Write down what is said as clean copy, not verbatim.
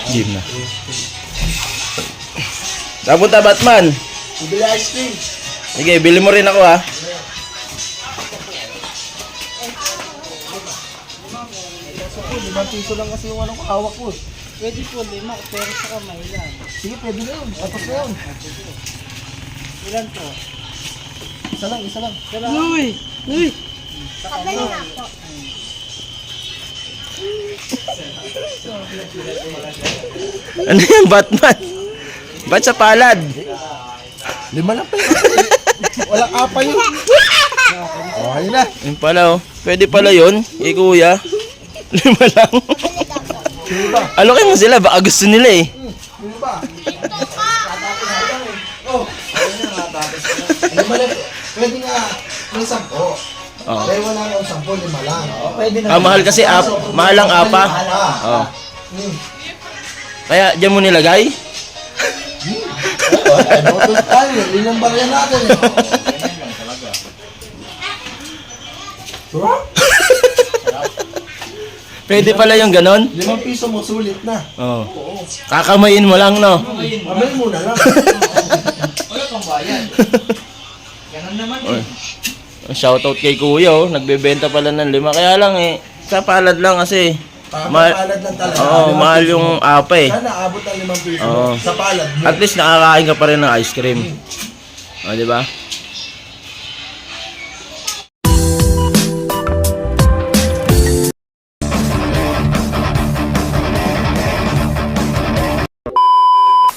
Gym na. Napunta Batman. Bili ice cream. Sige, bili mo rin ako ha. ₱5 lang kasi yung ano ko, hawak ko. Pwede po 5, pero sa kamay lang. Sige, pwede na yun. Tapos na yun. Ilan po? Isa lang. Uy! Uy! Ano yan, Batman? Ba't sa palad? 5 lang pa yun. Walang apa yun. Oh, ayun na. Yun pala oh. Pwede pala yun, kuya. 5 lang. Sino ba? Alokin mo sila, baka gusto nila eh. Sino ba? Oh, ayun na nga tapos. 5 lang. Pwede nga may 10. Oh. Pero wala nga 10, 5 lang. Pwede na. Mahal kasi mahal ang apa. Oh. Kaya diyan mo nilagay? Ano to tayo? Ilang barya natin eh. Sarap? Pwede pala yung ganon? ₱5 mo, sulit na. Oh. Kakamayin mo lang, no? Kamay mo na lang. Wala kang bayan. Ganun naman eh. Shoutout kay kuya, oh. Nagbebenta pala ng 5. Kaya lang eh, sa palad lang kasi. Palad lang talaga. Oo, mahal yung apa eh. Sana abot ng ₱5 Oo. sa palad mo. At least nakakain ka pa rin ng ice cream. O, di ba?